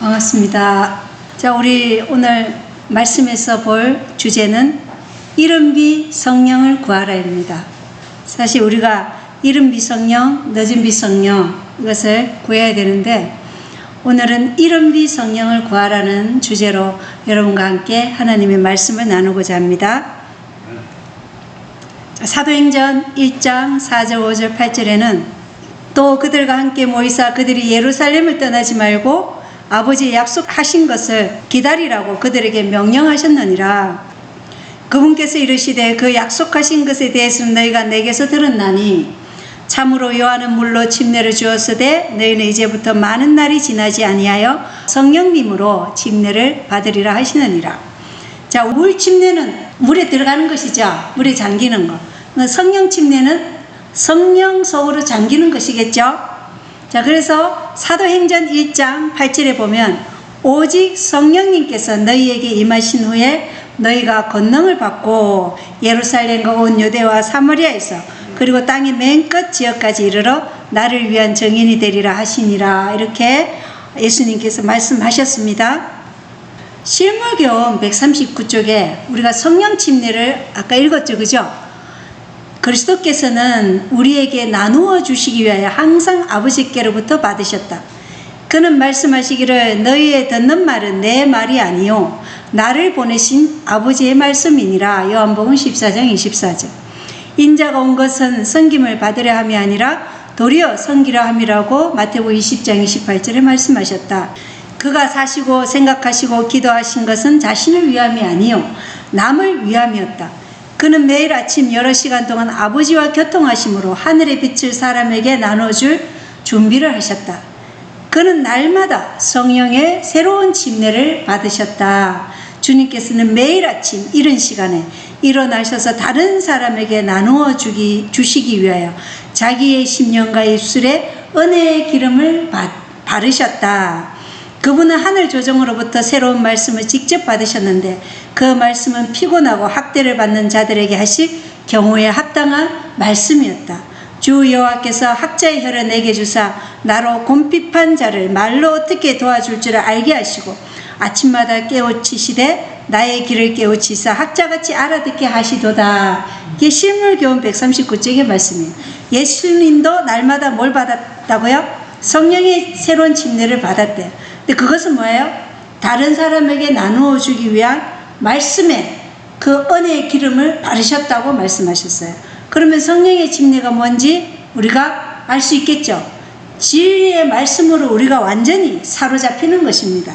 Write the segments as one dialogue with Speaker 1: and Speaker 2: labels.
Speaker 1: 반갑습니다. 자, 우리 오늘 말씀에서 볼 주제는 이른 비 성령을 구하라입니다. 사실 우리가 이른 비 성령, 늦은 비 성령 이것을 구해야 되는데 오늘은 이른 비 성령을 구하라는 주제로 여러분과 함께 하나님의 말씀을 나누고자 합니다. 사도행전 1장 4절 5절 8절에는 또 그들과 함께 모이사 그들이 예루살렘을 떠나지 말고 아버지의 약속하신 것을 기다리라고 그들에게 명령하셨느니라. 그분께서 이르시되 그 약속하신 것에 대해서는 너희가 내게서 들었나니 참으로 요한은 물로 침례를 주었으되 너희는 이제부터 많은 날이 지나지 아니하여 성령님으로 침례를 받으리라 하시느니라. 자, 물 침례는 물에 들어가는 것이죠. 물에 잠기는 것. 성령 침례는 성령 속으로 잠기는 것이겠죠. 자, 그래서 사도행전 1장 8절에 보면 오직 성령님께서 너희에게 임하신 후에 너희가 권능을 받고 예루살렘과 온 유대와 사마리아에서 그리고 땅의 맨 끝 지역까지 이르러 나를 위한 증인이 되리라 하시니라. 이렇게 예수님께서 말씀하셨습니다. 실무교훈 139쪽에 우리가 성령 침례를 아까 읽었죠, 그죠? 그리스도께서는 우리에게 나누어 주시기 위하여 항상 아버지께로부터 받으셨다. 그는 말씀하시기를 너희의 듣는 말은 내 말이 아니요 나를 보내신 아버지의 말씀이니라. 요한복음 14장 24절. 인자가 온 것은 섬김을 받으려 함이 아니라 도리어 섬기려 함이라고 마태복음 20장 28절에 말씀하셨다. 그가 사시고 생각하시고 기도하신 것은 자신을 위함이 아니요 남을 위함이었다. 그는 매일 아침 여러 시간 동안 아버지와 교통하심으로 하늘의 빛을 사람에게 나눠줄 준비를 하셨다. 그는 날마다 성령의 새로운 침례를 받으셨다. 주님께서는 매일 아침 이른 시간에 일어나셔서 다른 사람에게 나누어 주시기 위하여 자기의 심령과 입술에 은혜의 기름을 바르셨다. 그분은 하늘 조정으로부터 새로운 말씀을 직접 받으셨는데 그 말씀은 피곤하고 학대를 받는 자들에게 하실 경우에 합당한 말씀이었다. 주 여호와께서 학자의 혀를 내게 주사 나로 곰핍한 자를 말로 어떻게 도와줄 줄을 알게 하시고 아침마다 깨우치시되 나의 길을 깨우치사 학자같이 알아듣게 하시도다. 이게 실물교훈 139쪽의 말씀이에요. 예수님도 날마다 뭘 받았다고요? 성령의 새로운 침례를 받았대요. 근데 그것은 뭐예요? 다른 사람에게 나누어 주기 위한 말씀에 그 은혜의 기름을 바르셨다고 말씀하셨어요. 그러면 성령의 침례가 뭔지 우리가 알 수 있겠죠. 진리의 말씀으로 우리가 완전히 사로잡히는 것입니다.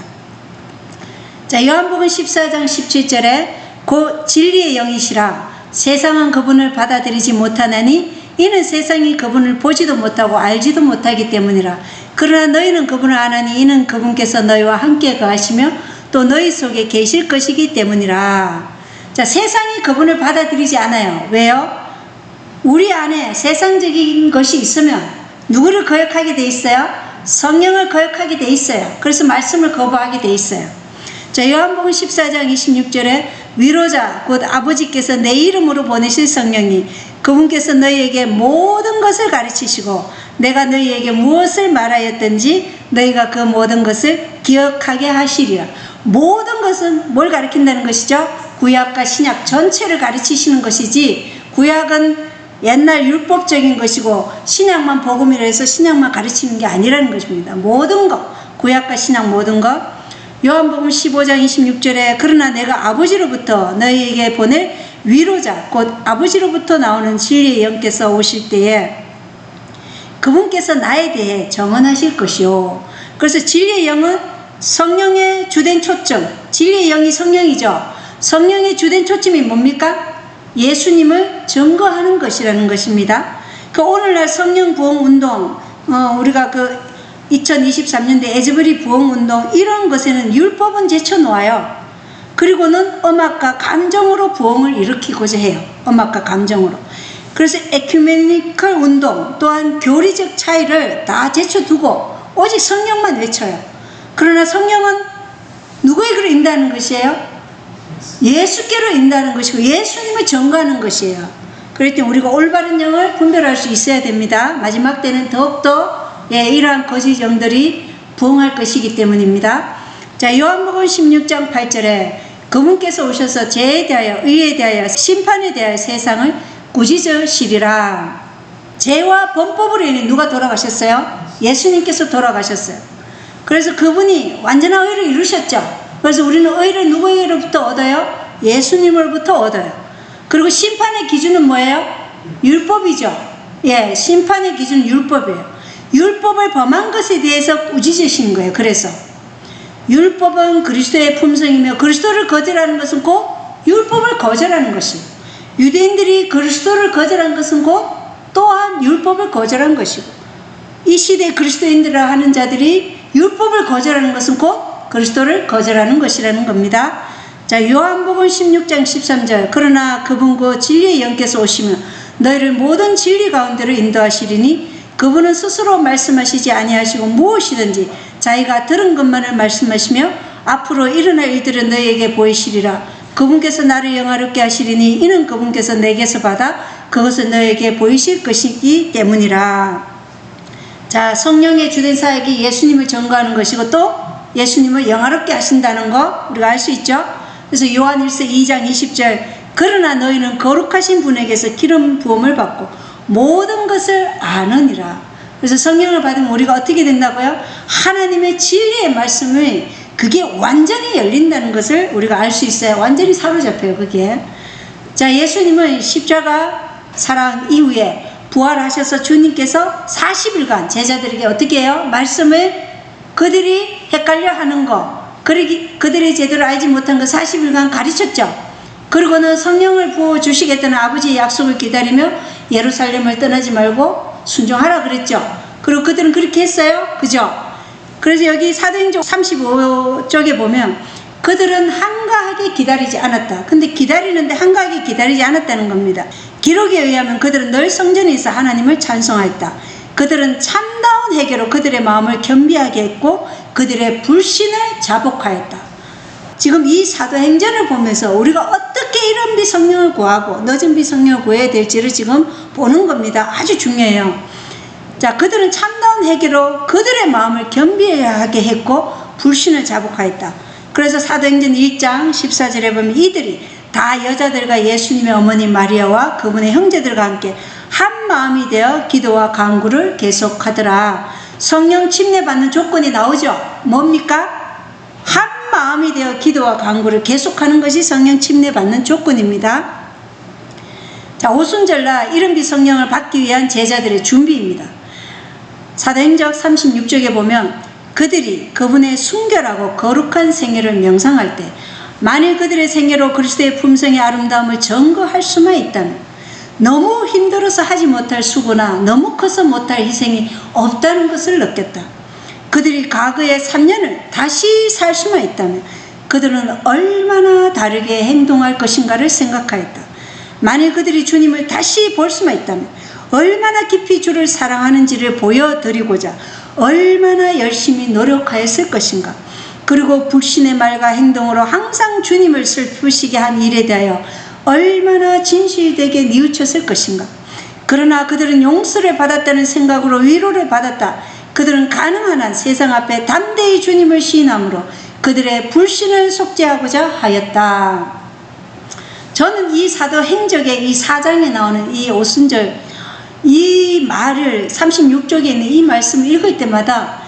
Speaker 1: 자, 요한복음 14장 17절에 곧 진리의 영이시라 세상은 그분을 받아들이지 못하나니 이는 세상이 그분을 보지도 못하고 알지도 못하기 때문이라. 그러나 너희는 그분을 아나니 이는 그분께서 너희와 함께 거하시며 또 너희 속에 계실 것이기 때문이라. 자, 세상이 그분을 받아들이지 않아요. 왜요? 우리 안에 세상적인 것이 있으면 누구를 거역하게 돼 있어요? 성령을 거역하게 돼 있어요. 그래서 말씀을 거부하게 돼 있어요. 자, 요한복음 14장 26절에 위로자 곧 아버지께서 내 이름으로 보내실 성령이 그분께서 너희에게 모든 것을 가르치시고 내가 너희에게 무엇을 말하였든지 너희가 그 모든 것을 기억하게 하시리라. 모든 것은 뭘 가르친다는 것이죠? 구약과 신약 전체를 가르치시는 것이지 구약은 옛날 율법적인 것이고 신약만 복음이라 해서 신약만 가르치는 게 아니라는 것입니다. 모든 것, 구약과 신약 모든 것. 요한복음 15장 26절에 그러나 내가 아버지로부터 너희에게 보낼 위로자 곧 아버지로부터 나오는 진리의 영께서 오실 때에 그분께서 나에 대해 정언하실 것이요. 그래서 진리의 영은 성령의 주된 초점, 진리의 영이 성령이죠. 성령의 주된 초점이 뭡니까? 예수님을 증거하는 것이라는 것입니다. 그 오늘날 성령 부흥 운동, 우리가 2023년대 에즈베리 부흥 운동 이런 것에는 율법은 제쳐놓아요. 그리고는 음악과 감정으로 부흥을 일으키고자 해요. 음악과 감정으로. 그래서 에큐메니컬 운동 또한 교리적 차이를 다 제쳐두고 오직 성령만 외쳐요. 그러나 성령은 누구에게로 인도하는 것이에요? 예수께로 인도하는 것이고 예수님을 전가하는 것이에요. 그렇기 때문에 우리가 올바른 영을 분별할 수 있어야 됩니다. 마지막 때는 더욱더 이러한 거짓 영들이 부흥할 것이기 때문입니다. 자, 요한복음 16장 8절에 그분께서 오셔서 죄에 대하여 의에 대하여 심판에 대하여 세상을 꾸짖으시리라. 죄와 범법으로 인해 누가 돌아가셨어요? 예수님께서 돌아가셨어요. 그래서 그분이 완전한 의를 이루셨죠. 그래서 우리는 의를 누구에게로부터 얻어요? 예수님으로부터 얻어요. 그리고 심판의 기준은 뭐예요? 율법이죠. 예, 심판의 기준은 율법이에요. 율법을 범한 것에 대해서 꾸짖으신 거예요. 그래서 율법은 그리스도의 품성이며 그리스도를 거절하는 것은 곧 율법을 거절하는 것이고, 유대인들이 그리스도를 거절한 것은 곧 또한 율법을 거절한 것이고, 이 시대 그리스도인들이라 하는 자들이 율법을 거절하는 것은 곧 그리스도를 거절하는 것이라는 겁니다. 자, 요한복음 16장 13절 그러나 그분 그 진리의 영께서 오시면 너희를 모든 진리 가운데로 인도하시리니 그분은 스스로 말씀하시지 아니하시고 무엇이든지 자기가 들은 것만을 말씀하시며 앞으로 일어날 일들은 너희에게 보이시리라. 그분께서 나를 영화롭게 하시리니 이는 그분께서 내게서 받아 그것을 너희에게 보이실 것이기 때문이라. 자, 성령의 주된 사역이 예수님을 전거하는 것이고 또 예수님을 영화롭게 하신다는 거 우리가 알 수 있죠. 그래서 요한일서 2장 20절 그러나 너희는 거룩하신 분에게서 기름 부음을 받고 모든 것을 아느니라. 그래서 성령을 받으면 우리가 어떻게 된다고요? 하나님의 진리의 말씀을 그게 완전히 열린다는 것을 우리가 알 수 있어요. 완전히 사로잡혀요, 그게. 자, 예수님은 십자가 사랑 이후에 부활하셔서 주님께서 40일간 제자들에게 어떻게 해요? 말씀을 그들이 헷갈려 하는 거, 그들이 제대로 알지 못한 거 40일간 가르쳤죠. 그리고는 성령을 부어주시겠다는 아버지의 약속을 기다리며 예루살렘을 떠나지 말고 순종하라 그랬죠. 그리고 그들은 그렇게 했어요. 그죠? 그래서 여기 사도행전 35쪽에 보면 그들은 한가하게 기다리지 않았다. 근데 기다리는데 한가하게 기다리지 않았다는 겁니다. 기록에 의하면 그들은 늘 성전에 있어 하나님을 찬송하였다. 그들은 참다운 회개로 그들의 마음을 겸비하게 했고 그들의 불신을 자복하였다. 지금 이 사도행전을 보면서 우리가 어떻게 이런 비성령을 구하고 늦은 비성령을 구해야 될지를 지금 보는 겁니다. 아주 중요해요. 자, 그들은 참다운 회개로 그들의 마음을 겸비하게 했고 불신을 자복하였다. 그래서 사도행전 1장 14절에 보면 이들이 다 여자들과 예수님의 어머니 마리아와 그분의 형제들과 함께 한 마음이 되어 기도와 간구를 계속하더라. 성령 침례받는 조건이 나오죠. 뭡니까? 한 마음이 되어 기도와 간구를 계속하는 것이 성령 침례받는 조건입니다. 자, 오순절날 이른비 성령을 받기 위한 제자들의 준비입니다. 사도행전 36쪽에 보면 그들이 그분의 순결하고 거룩한 생애를 명상할 때 만일 그들의 생애로 그리스도의 품성의 아름다움을 증거할 수만 있다면 너무 힘들어서 하지 못할 수고나 너무 커서 못할 희생이 없다는 것을 느꼈다. 그들이 과거의 3년을 다시 살 수만 있다면 그들은 얼마나 다르게 행동할 것인가를 생각하였다. 만일 그들이 주님을 다시 볼 수만 있다면 얼마나 깊이 주를 사랑하는지를 보여드리고자 얼마나 열심히 노력하였을 것인가. 그리고 불신의 말과 행동으로 항상 주님을 슬프시게 한 일에 대하여 얼마나 진실되게 뉘우쳤을 것인가. 그러나 그들은 용서를 받았다는 생각으로 위로를 받았다. 그들은 가능한 한 세상 앞에 담대히 주님을 시인함으로 그들의 불신을 속죄하고자 하였다. 저는 이 사도행적의 이 4장에 나오는 이 오순절 이 말을 36쪽에 있는 이 말씀을 읽을 때마다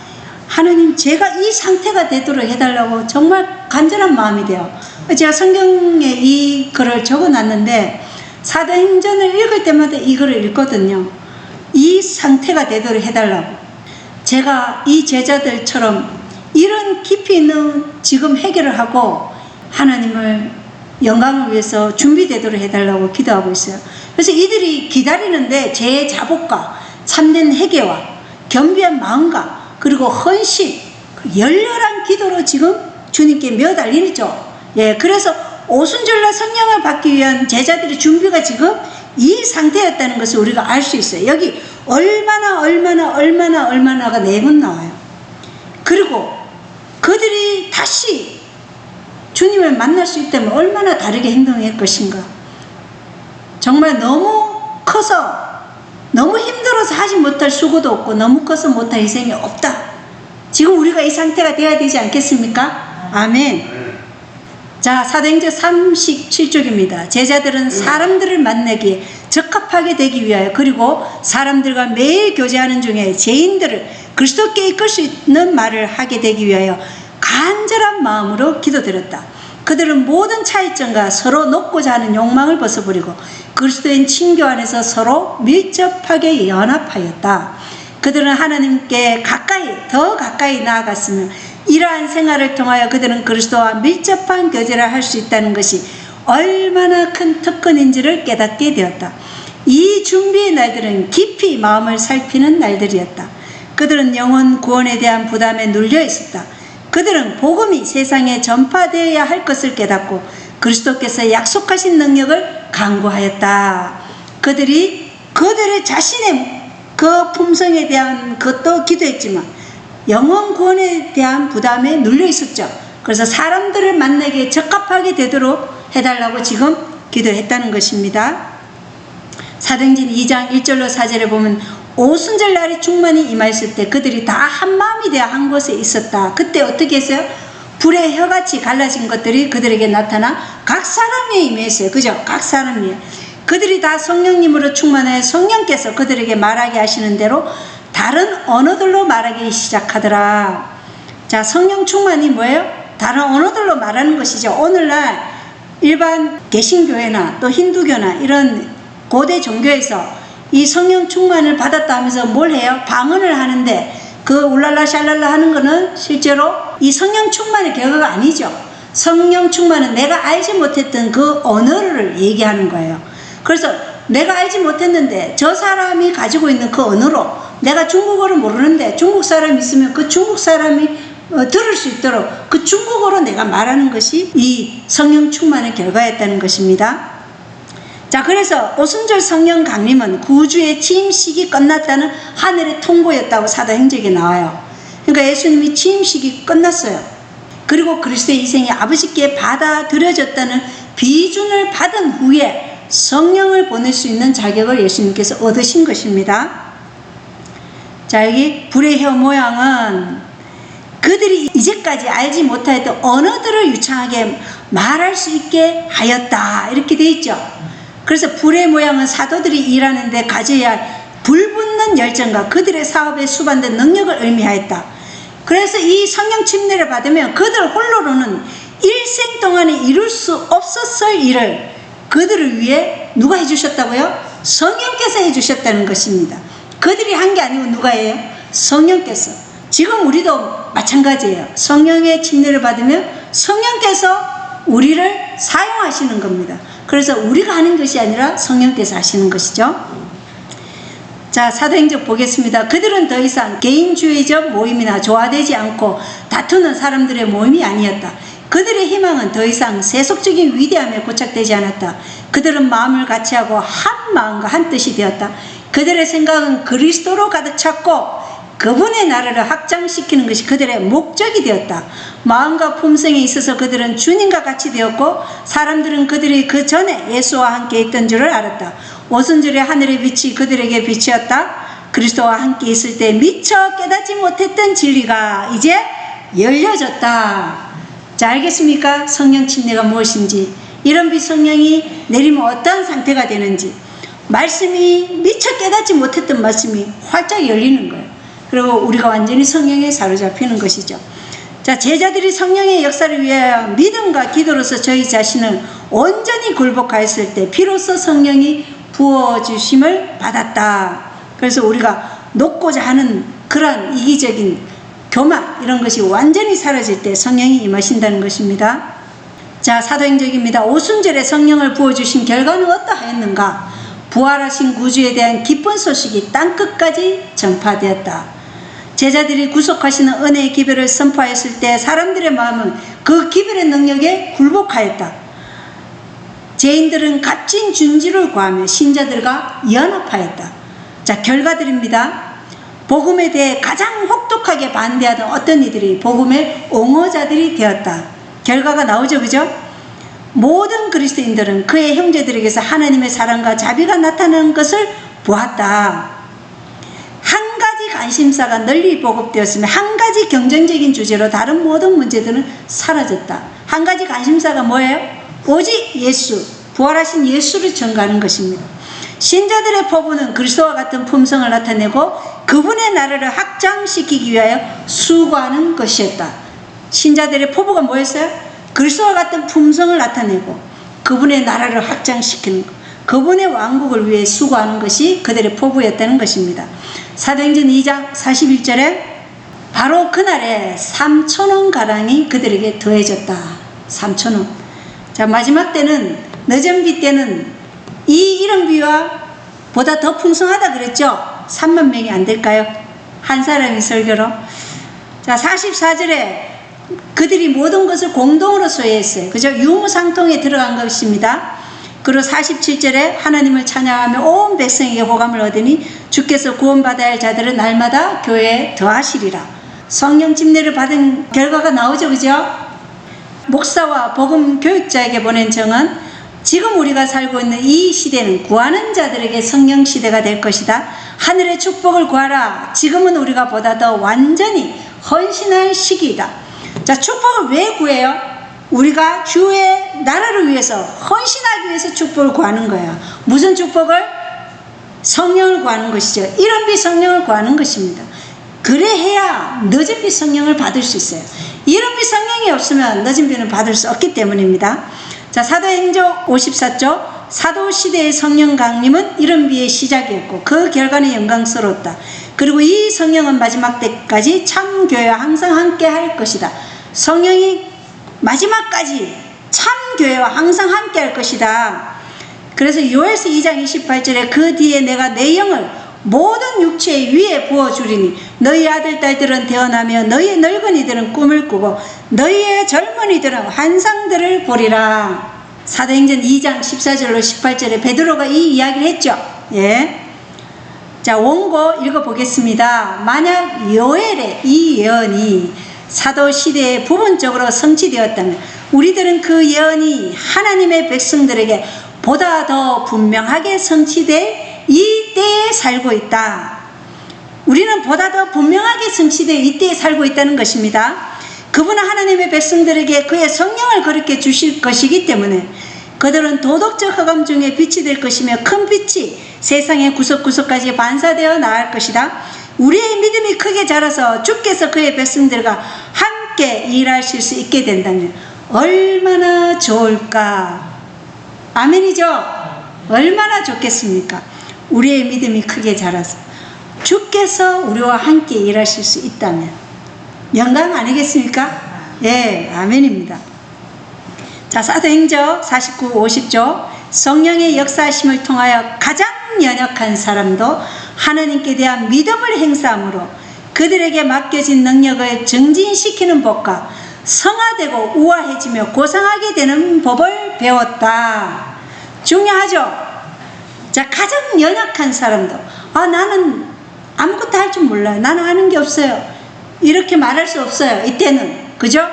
Speaker 1: 하나님 제가 이 상태가 되도록 해달라고 정말 간절한 마음이 돼요. 제가 성경에 이 글을 적어놨는데 사도행전을 읽을 때마다 이 글을 읽거든요. 이 상태가 되도록 해달라고. 제가 이 제자들처럼 이런 깊이 있는 지금 해결을 하고 하나님을 영광을 위해서 준비되도록 해달라고 기도하고 있어요. 그래서 이들이 기다리는데 제 자복과 참된 회개와 겸비한 마음과 그리고 헌신, 열렬한 기도로 지금 주님께 매달리죠. 예, 그래서 오순절날 성령을 받기 위한 제자들의 준비가 지금 이 상태였다는 것을 우리가 알 수 있어요. 여기 얼마나가 4번 나와요. 그리고 그들이 다시 주님을 만날 수 있다면 얼마나 다르게 행동할 것인가. 정말 너무 커서 너무 힘들어서 하지 못할 수고도 없고 너무 커서 못할 희생이 없다. 지금 우리가 이 상태가 되어야 되지 않겠습니까? 아멘. 자, 사도행전 37쪽입니다. 제자들은 사람들을 만나기에 적합하게 되기 위하여 그리고 사람들과 매일 교제하는 중에 죄인들을 그리스도께 이끌 수 있는 말을 하게 되기 위하여 간절한 마음으로 기도드렸다. 그들은 모든 차이점과 서로 높고자 하는 욕망을 벗어버리고 그리스도인 친교 안에서 서로 밀접하게 연합하였다. 그들은 하나님께 더 가까이 나아갔으며 이러한 생활을 통하여 그들은 그리스도와 밀접한 교제를 할 수 있다는 것이 얼마나 큰 특권인지를 깨닫게 되었다. 이 준비의 날들은 깊이 마음을 살피는 날들이었다. 그들은 영혼 구원에 대한 부담에 눌려 있었다. 그들은 복음이 세상에 전파되어야 할 것을 깨닫고 그리스도께서 약속하신 능력을 간구하였다. 그들이 그들의 자신의 그 품성에 대한 것도 기도했지만 영혼 구원에 대한 부담에 눌려 있었죠. 그래서 사람들을 만나기에 적합하게 되도록 해달라고 지금 기도했다는 것입니다. 사도행전 2장 1절로 4절에 보면 오순절 날이 충만히 임하였을 때 그들이 다 한마음이 되어 한 곳에 있었다. 그때 어떻게 했어요? 불의 혀같이 갈라진 것들이 그들에게 나타나 각 사람에 임했어요. 그죠? 각 사람이에요. 그들이 다 성령님으로 충만해 성령께서 그들에게 말하게 하시는 대로 다른 언어들로 말하기 시작하더라. 자, 성령 충만이 뭐예요? 다른 언어들로 말하는 것이죠. 오늘날 일반 개신교회나 또 힌두교나 이런 고대 종교에서 이 성령 충만을 받았다 하면서 뭘 해요? 방언을 하는데 그 울랄라 샬랄라 하는 거는 실제로 이 성령 충만의 결과가 아니죠. 성령 충만은 내가 알지 못했던 그 언어를 얘기하는 거예요. 그래서 내가 알지 못했는데 저 사람이 가지고 있는 그 언어로 내가 중국어를 모르는데 중국 사람이 있으면 그 중국 사람이 들을 수 있도록 그 중국어로 내가 말하는 것이 이 성령 충만의 결과였다는 것입니다. 자, 그래서 오순절 성령 강림은 구주의 취임식이 끝났다는 하늘의 통보였다고 사도행전에 나와요. 그러니까 예수님이 취임식이 끝났어요. 그리고 그리스도의 희생이 아버지께 받아들여졌다는 비준을 받은 후에 성령을 보낼 수 있는 자격을 예수님께서 얻으신 것입니다. 자, 여기 불의 혀 모양은 그들이 이제까지 알지 못하였던 언어들을 유창하게 말할 수 있게 하였다. 이렇게 되어 있죠. 그래서 불의 모양은 사도들이 일하는데 가져야 할 불붙는 열정과 그들의 사업에 수반된 능력을 의미하였다. 그래서 이 성령 침례를 받으면 그들 홀로는 일생 동안에 이룰 수 없었을 일을 그들을 위해 누가 해주셨다고요? 성령께서 해주셨다는 것입니다. 그들이 한 게 아니고 누가 해요? 성령께서. 지금 우리도 마찬가지예요. 성령의 침례를 받으면 성령께서 우리를 사용하시는 겁니다. 그래서 우리가 하는 것이 아니라 성령께서 하시는 것이죠. 자, 사도행전 보겠습니다. 그들은 더 이상 개인주의적 모임이나 조화되지 않고 다투는 사람들의 모임이 아니었다. 그들의 희망은 더 이상 세속적인 위대함에 고착되지 않았다. 그들은 마음을 같이하고 한 마음과 한 뜻이 되었다. 그들의 생각은 그리스도로 가득 찼고 그분의 나라를 확장시키는 것이 그들의 목적이 되었다. 마음과 품성에 있어서 그들은 주님과 같이 되었고 사람들은 그들이 그 전에 예수와 함께 있던 줄을 알았다. 오순절의 하늘의 빛이 그들에게 빛이었다. 그리스도와 함께 있을 때 미처 깨닫지 못했던 진리가 이제 열려졌다. 자, 알겠습니까? 성령 침례가 무엇인지, 이런 빛 성령이 내리면 어떤 상태가 되는지, 말씀이 미처 깨닫지 못했던 말씀이 활짝 열리는 거예요. 그리고 우리가 완전히 성령에 사로잡히는 것이죠. 자, 제자들이 성령의 역사를 위하여 믿음과 기도로서 저희 자신을 온전히 굴복하였을 때 비로소 성령이 부어주심을 받았다. 그래서 우리가 녹고자 하는 그런 이기적인 교만 이런 것이 완전히 사라질 때 성령이 임하신다는 것입니다. 자, 사도행전입니다. 오순절에 성령을 부어주신 결과는 어떠하였는가? 부활하신 구주에 대한 기쁜 소식이 땅끝까지 전파되었다. 제자들이 구속하시는 은혜의 기별을 선포하였을 때 사람들의 마음은 그 기별의 능력에 굴복하였다. 죄인들은 값진 준지를 구하며 신자들과 연합하였다. 자, 결과들입니다. 복음에 대해 가장 혹독하게 반대하던 어떤 이들이 복음의 옹호자들이 되었다. 결과가 나오죠, 그죠? 모든 그리스도인들은 그의 형제들에게서 하나님의 사랑과 자비가 나타나는 것을 보았다. 한 가지 관심사가 널리 보급되었으며 한 가지 경쟁적인 주제로 다른 모든 문제들은 사라졌다. 한 가지 관심사가 뭐예요? 오직 예수, 부활하신 예수를 전가하는 것입니다. 신자들의 포부는 그리스도와 같은 품성을 나타내고 그분의 나라를 확장시키기 위하여 수고하는 것이었다. 신자들의 포부가 뭐였어요? 그리스도와 같은 품성을 나타내고 그분의 나라를 확장시키는 것, 그분의 왕국을 위해 수고하는 것이 그들의 포부였다는 것입니다. 사도행전 2장 41절에 바로 그날에 3,000원가량이 그들에게 더해졌다. 3,000원. 자, 마지막 때는, 늦은비 때는 이 이른비와 보다 더 풍성하다 그랬죠? 3만 명이 안 될까요? 한 사람이 설교로. 자, 44절에 그들이 모든 것을 공동으로 소유했어요. 그죠? 유무상통에 들어간 것입니다. 그리고 47절에 하나님을 찬양하며 온 백성에게 호감을 얻으니 주께서 구원받아야 할 자들은 날마다 교회에 더하시리라. 성령 침례를 받은 결과가 나오죠. 그죠? 목사와 복음 교육자에게 보낸 정은 지금 우리가 살고 있는 이 시대는 구하는 자들에게 성령 시대가 될 것이다. 하늘의 축복을 구하라. 지금은 우리가 보다 더 완전히 헌신할 시기이다. 자, 축복을 왜 구해요? 우리가 주의 나라를 위해서 헌신하기 위해서 축복을 구하는 거예요. 무슨 축복을? 성령을 구하는 것이죠. 이른비 성령을 구하는 것입니다. 그래야 늦은비 성령을 받을 수 있어요. 이른비 성령이 없으면 늦은비는 받을 수 없기 때문입니다. 자, 사도행전 54조 사도시대의 성령 강림은 이른비의 시작이었고 그 결과는 영광스러웠다. 그리고 이 성령은 마지막 때까지 참교회와 항상 함께 할 것이다. 성령이 마지막까지 참교회와 항상 함께 할 것이다. 그래서 요엘서 2장 28절에 그 뒤에 내가 내 영을 모든 육체 위에 부어주리니 너희 아들 딸들은 태어나며 너희의 늙은이들은 꿈을 꾸고 너희의 젊은이들은 환상들을 보리라. 사도행전 2장 14절로 18절에 베드로가 이 이야기를 했죠. 예. 자, 원고 읽어보겠습니다. 만약 요엘의 이 예언이 사도 시대에 부분적으로 성취되었다면 우리들은 그 예언이 하나님의 백성들에게 보다 더 분명하게 성취될 이 때에 살고 있다. 우리는 보다 더 분명하게 성취될 이 때에 살고 있다는 것입니다. 그분은 하나님의 백성들에게 그의 성령을 그렇게 주실 것이기 때문에 그들은 도덕적 흑암 중에 빛이 될 것이며 큰 빛이 세상의 구석구석까지 반사되어 나갈 것이다. 우리의 믿음이 크게 자라서 주께서 그의 백성들과 함께 일하실 수 있게 된다면 얼마나 좋을까. 아멘이죠? 얼마나 좋겠습니까? 우리의 믿음이 크게 자라서 주께서 우리와 함께 일하실 수 있다면 영광 아니겠습니까? 예, 아멘입니다. 자, 사도행전 49, 50조 성령의 역사하심을 통하여 가장 연약한 사람도 하나님께 대한 믿음을 행사함으로 그들에게 맡겨진 능력을 증진시키는 법과 성화되고 우아해지며 고상하게 되는 법을 배웠다. 중요하죠? 자, 가장 연약한 사람도 나는 아무것도 할 줄 몰라요. 나는 아는 게 없어요. 이렇게 말할 수 없어요. 이때는. 그죠?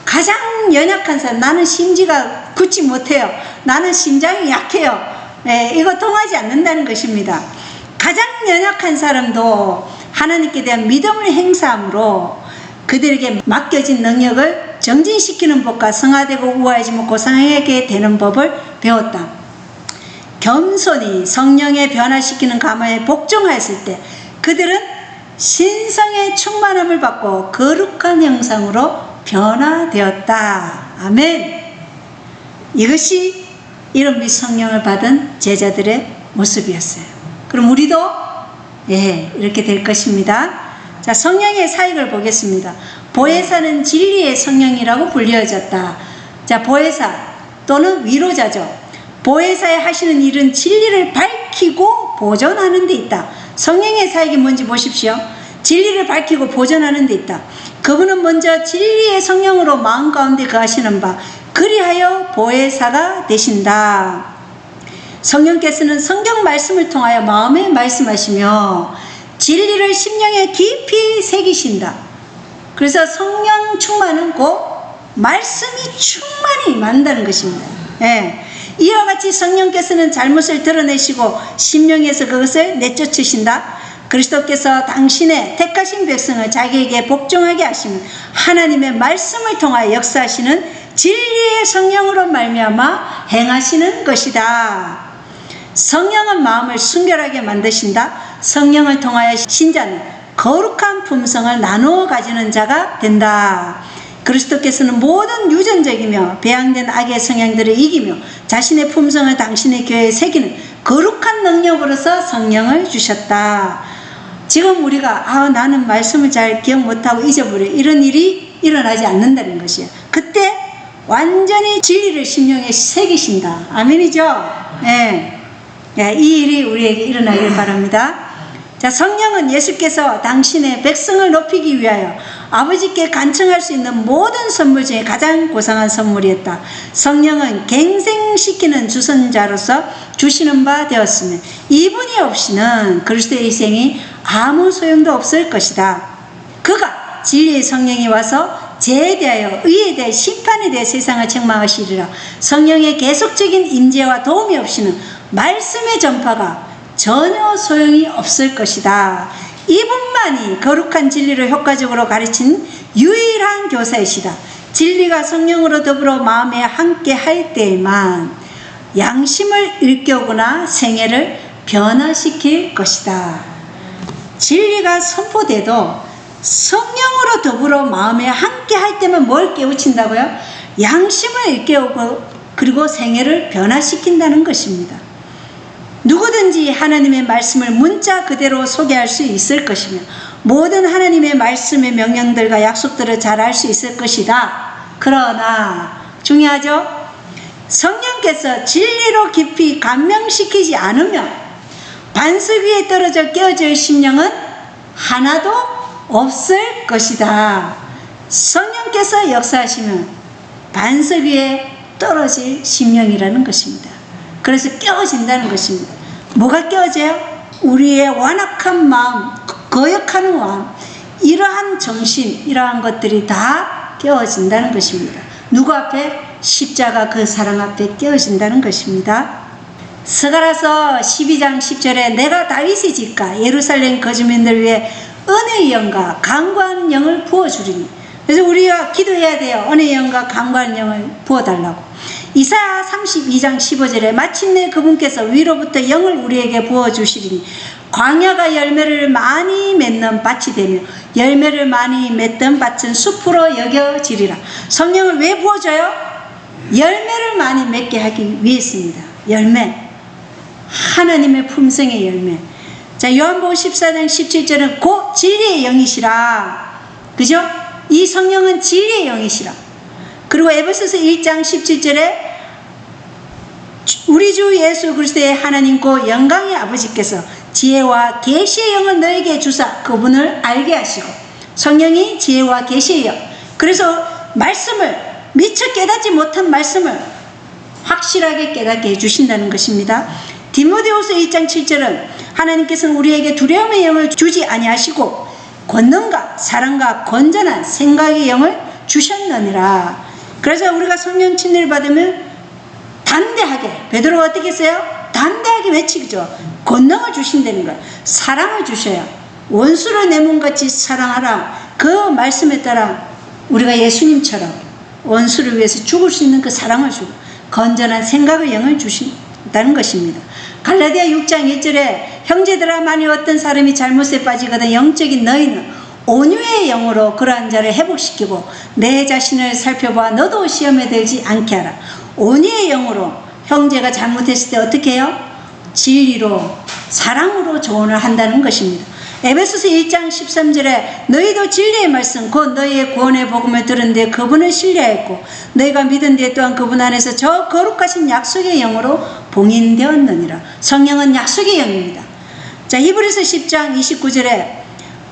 Speaker 1: 가장 연약한 사람, 나는 심지가 굳지 못해요. 나는 심장이 약해요. 이거 통하지 않는다는 것입니다. 가장 연약한 사람도 하나님께 대한 믿음을 행사함으로 그들에게 맡겨진 능력을 정진시키는 법과 성화되고 우아해지고 고상하게 되는 법을 배웠다. 겸손히 성령에 변화시키는 가마에 복종하였을 때 그들은 신성의 충만함을 받고 거룩한 형상으로 변화되었다. 아멘. 이것이 이른비 성령을 받은 제자들의 모습이었어요. 그럼 우리도 이렇게 될 것입니다. 자, 성령의 사역을 보겠습니다. 보혜사는 진리의 성령이라고 불려졌다. 자, 보혜사 또는 위로자죠. 보혜사의 하시는 일은 진리를 밝히고 보존하는 데 있다. 성령의 사역이 뭔지 보십시오. 진리를 밝히고 보존하는 데 있다. 그분은 먼저 진리의 성령으로 마음 가운데 거하시는 바 그리하여 보혜사가 되신다. 성령께서는 성경 말씀을 통하여 마음에 말씀하시며 진리를 심령에 깊이 새기신다. 그래서 성령 충만은 곧 말씀이 충만히 임한다는 것입니다. 이와 같이 성령께서는 잘못을 드러내시고 심령에서 그것을 내쫓으신다. 그리스도께서 당신의 택하신 백성을 자기에게 복종하게 하시면 하나님의 말씀을 통하여 역사하시는 진리의 성령으로 말미암아 행하시는 것이다. 성령은 마음을 순결하게 만드신다. 성령을 통하여 신자는 거룩한 품성을 나누어 가지는 자가 된다. 그리스도께서는 모든 유전적이며 배양된 악의 성향들을 이기며 자신의 품성을 당신의 교회에 새기는 거룩한 능력으로서 성령을 주셨다. 지금 우리가 나는 말씀을 잘 기억 못하고 잊어버려, 이런 일이 일어나지 않는다는 것이에요. 그때 완전히 진리를 심령에 새기신다. 아멘이죠? 네. 이 일이 우리에게 일어나길 바랍니다. 자, 성령은 예수께서 당신의 백성을 높이기 위하여 아버지께 간청할 수 있는 모든 선물 중에 가장 고상한 선물이었다. 성령은 갱생시키는 주선자로서 주시는 바 되었으며 이분이 없이는 그리스도의 희생이 아무 소용도 없을 것이다. 그가 진리의 성령이 와서 죄에 대하여 의에 대해 심판에 대해 세상을 책망하시리라. 성령의 계속적인 임재와 도움이 없이는 말씀의 전파가 전혀 소용이 없을 것이다. 이분만이 거룩한 진리를 효과적으로 가르친 유일한 교사이시다. 진리가 성령으로 더불어 마음에 함께 할 때에만 양심을 일깨우거나 생애를 변화시킬 것이다. 진리가 선포돼도 성령으로 더불어 마음에 함께 할 때만 뭘 깨우친다고요? 양심을 일깨우고 그리고 생애를 변화시킨다는 것입니다. 누구든지 하나님의 말씀을 문자 그대로 소개할 수 있을 것이며 모든 하나님의 말씀의 명령들과 약속들을 잘 알 수 있을 것이다. 그러나 중요하죠? 성령께서 진리로 깊이 감명시키지 않으면 반석 위에 떨어져 깨어질 심령은 하나도 없을 것이다. 성령께서 역사하시면 반석 위에 떨어질 심령이라는 것입니다. 그래서 깨어진다는 것입니다. 뭐가 깨어져요? 우리의 완악한 마음, 거역하는 마음, 이러한 정신, 이러한 것들이 다 깨어진다는 것입니다. 누구 앞에? 십자가 그 사랑 앞에 깨어진다는 것입니다. 스가랴서 12장 10절에 내가 다윗의 집과 예루살렘 거주민들 위해 은혜의 영과 강구하는 영을 부어주리니. 그래서 우리가 기도해야 돼요. 은혜의 영과 강구하는 영을 부어달라고. 이사야 32장 15절에 마침내 그분께서 위로부터 영을 우리에게 부어주시리니 광야가 열매를 많이 맺는 밭이 되며 열매를 많이 맺던 밭은 숲으로 여겨지리라. 성령을 왜 부어줘요? 열매를 많이 맺게 하기 위해서입니다. 열매, 하나님의 품성의 열매. 자, 요한복음 14장 17절은 곧 진리의 영이시라. 그죠? 이 성령은 진리의 영이시라. 그리고 에베소서 1장 17절에 우리 주 예수 그리스도의 하나님 곧 영광의 아버지께서 지혜와 계시의 영을 너에게 주사 그분을 알게 하시고. 성령이 지혜와 계시의 영. 그래서 말씀을 미처 깨닫지 못한 말씀을 확실하게 깨닫게 해주신다는 것입니다. 디모데후서 1장 7절은 하나님께서는 우리에게 두려움의 영을 주지 아니하시고 권능과 사랑과 건전한 생각의 영을 주셨느니라. 그래서 우리가 성령 침례를 받으면 담대하게, 베드로가 어떻게 했어요? 담대하게 외치죠. 권능을 주신다는 거예요. 사랑을 주셔요. 원수를 내 몸같이 사랑하라. 그 말씀에 따라 우리가 예수님처럼 원수를 위해서 죽을 수 있는 그 사랑을 주고 건전한 생각의 영을 주신다는 것입니다. 갈라디아 6장 1절에 형제들아 만일 어떤 사람이 잘못에 빠지거든 영적인 너희는 온유의 영으로 그러한 자를 회복시키고 내 자신을 살펴봐 너도 시험에 들지 않게 하라. 온유의 영으로 형제가 잘못했을 때 어떻게 해요? 진리로 사랑으로 조언을 한다는 것입니다. 에베소서 1장 13절에 너희도 진리의 말씀 곧 너희의 구원의 복음을 들은데 그분을 신뢰했고 너희가 믿은 뒤에 또한 그분 안에서 저 거룩하신 약속의 영으로 봉인되었느니라. 성령은 약속의 영입니다. 자, 히브리서 10장 29절에